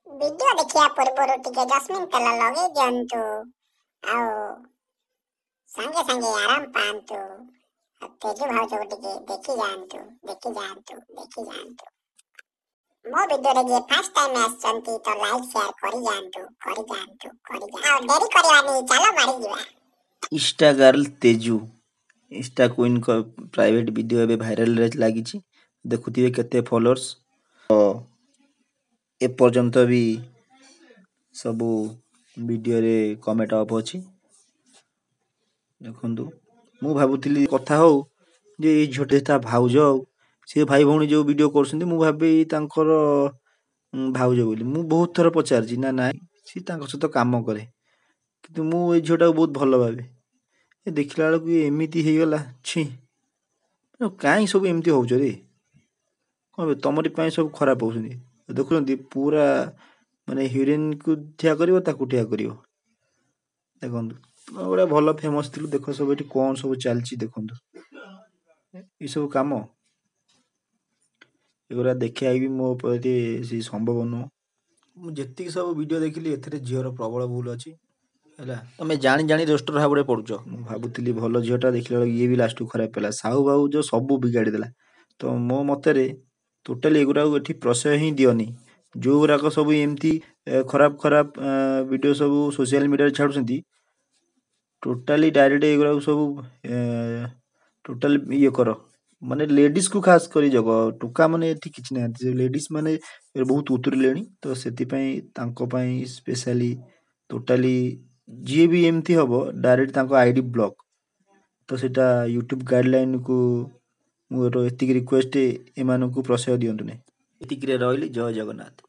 Video देखिया पूर्व टिके जस्मिन तेल लगे दिंतु आउ संगे संगे आराम पातु तेजु भाव टिके देखी जानतु मो वीडियो रे जे फर्स्ट टाइम आछंती तो लाइक शेयर करि जानतु आ देरी करवानी चलो मारी जीवा। Insta girl Teju insta queen को प्राइवेट वीडियो एबे भाइराल रे लागिची देखुथिबे केते फॉलोअर्स तो ए पर्यंत भी सबू वीडियो रे कमेंट अप अछि देखंतु मु भाबुथिली कथा हो जे ए झोटे ता भाउजो से भाई भौणी जो वीडियो करछन्ती मु भाबी तांकर भाउजो बोली मु बहुत थर पचारजी ना ना सी तांकर सहित काम करे किंतु मु ए झोटा बहुत भलो भाबे ए देखिला बेलकु एमिति हे गला छी काई सब एमिति होउछ रे कबे तमरी पाए सब खराब होउछन्ती देखुछन्ती पूरा माने हीरोइन को ठिया करिवो ताकू ठिया करिवो देखंतु ओडा भलो फेमस थिलु देखो सब एठी कोन सब चलची देखंतु ई सब काम एगोरा देखिया भी मो प्रति से संभव न मु जेतिक सब वीडियो देखिली एथरे जियोर प्रबल भूल अछि हैला तमे जानि जानि रोस्टर हाबडे पडुचो मु भाबुतिली भलो जियोटा देखिला ये भी लास्ट खराब पेला साहू बाबू जो सब बिगाड़ी देला तो मो मतरे टोटली एगुरा एठी प्रशय ही दियोनी जो गुराक सब एमती खराब खराब वीडियो सब सोशल मीडिया रे छाडुछन्ती टोटली डायरेक्ट एगुरा सब टोटल ये करो माने लेडीज को खास करी जगो टुका माने एठी किछ ना लेडीज माने बहुत उतरलेनी तो सेति पई तांको पई स्पेशली टोटली जी भी एमती हबो डायरेक्ट तांको आईडी ब्लॉक तो सेटा यूट्यूब गाइडलाइन को मोर एतिक रिक्वेस्ट एमानकु प्रशय दियंतु ने एतिक रे रहली जय जगन्नाथ।